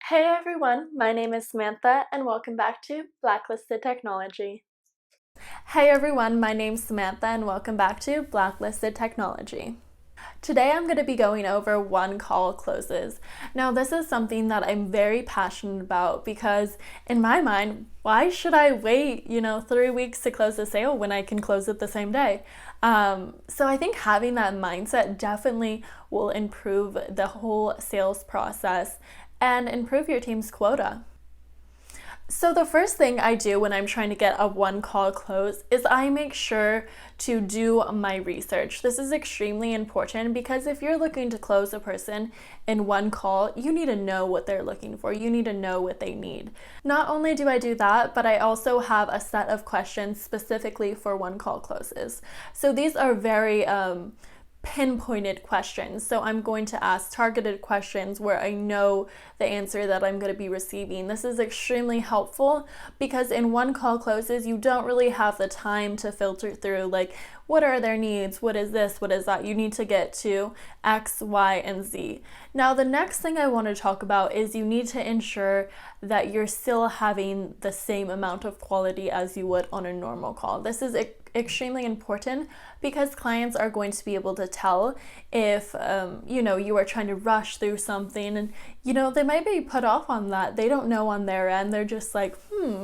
Hey everyone, my name is Samantha and welcome back to Blacklisted Technology. Hey everyone, my name's Samantha and welcome back to Blacklisted Technology. Today I'm going to be going over one-call closes. Now this is something that I'm very passionate about because in my mind, why should I wait, 3 weeks to close a sale when I can close it the same day? So I think having that mindset definitely will improve the whole sales process and improve your team's quota. So the first thing I do when I'm trying to get a one call close is I make sure to do my research. This is extremely important because if you're looking to close a person in one call, you need to know what they're looking for. You need to know what they need. Not only do I do that, but I also have a set of questions specifically for one call closes. So these are very pinpointed questions. So I'm going to ask targeted questions where I know the answer that I'm going to be receiving. This is extremely helpful because in one call closes, you don't really have the time to filter through like, what are their needs? What is this? What is that? You need to get to X, Y, and Z. Now, the next thing I want to talk about is you need to ensure that you're still having the same amount of quality as you would on a normal call. This is extremely important because clients are going to be able to tell if you are trying to rush through something, and they might be put off on that. They don't know on their end. They're just like,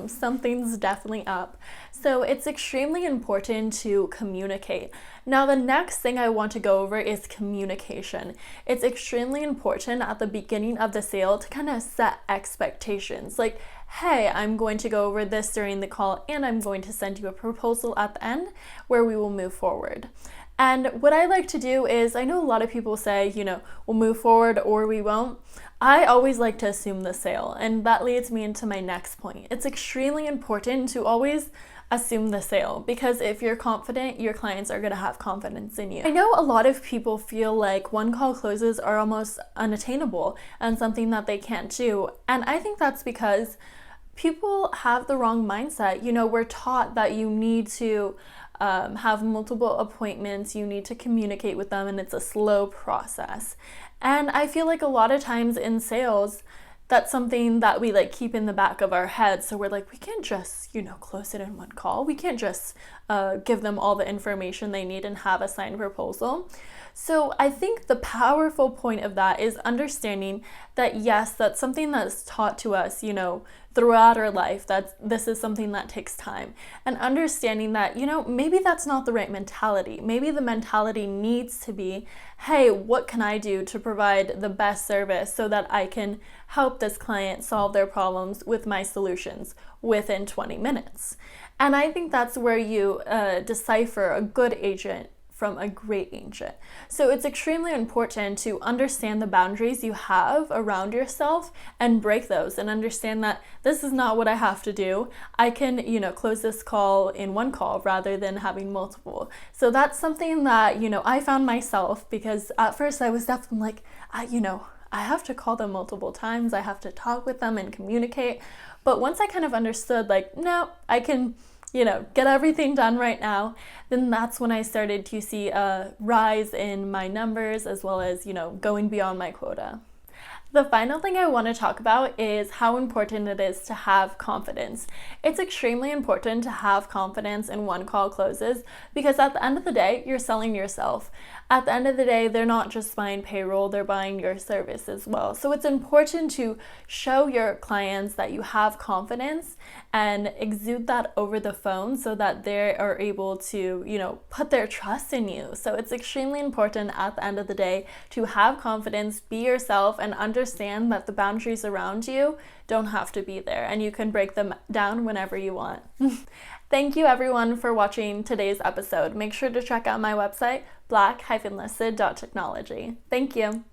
something's definitely up. So it's extremely important to communicate. Now, the next thing I want to go over is communication. It's extremely important at the beginning of the sale to kind of set expectations. Like, hey, I'm going to go over this during the call and I'm going to send you a proposal at the end where we will move forward. And what I like to do is, I know a lot of people say, we'll move forward or we won't. I always like to assume the sale, and that leads me into my next point. It's extremely important to always assume the sale because if you're confident, your clients are going to have confidence in you. I know a lot of people feel like one call closes are almost unattainable and something that they can't do, and I think that's because people have the wrong mindset. We're taught that you need to have multiple appointments, you need to communicate with them, and it's a slow process. And I feel like a lot of times in sales, that's something that we keep in the back of our head. So we're like, we can't just, close it in one call. We can't just give them all the information they need and have a signed proposal. So I think the powerful point of that is understanding that, yes, that's something that's taught to us, throughout our life, that this is something that takes time. And understanding that, maybe that's not the right mentality. Maybe the mentality needs to be, hey, what can I do to provide the best service so that I can help this client solve their problems with my solutions within 20 minutes? And I think that's where you decipher a good agent from a great agent. So it's extremely important to understand the boundaries you have around yourself and break those and understand that this is not what I have to do. I can, close this call in one call rather than having multiple. So that's something that, I found myself, because at first I was definitely like, I have to call them multiple times. I have to talk with them and communicate. But once I kind of understood, no, I can get everything done right now, then that's when I started to see a rise in my numbers as well as, going beyond my quota. The final thing I want to talk about is how important it is to have confidence. It's extremely important to have confidence in one call closes because at the end of the day, you're selling yourself. At the end of the day, they're not just buying payroll, they're buying your service as well. So it's important to show your clients that you have confidence and exude that over the phone so that they are able to, put their trust in you. So it's extremely important at the end of the day to have confidence, be yourself, and understand that the boundaries around you don't have to be there and you can break them down whenever you want. Thank you everyone for watching today's episode. Make sure to check out my website, black-listed.technology. Thank you.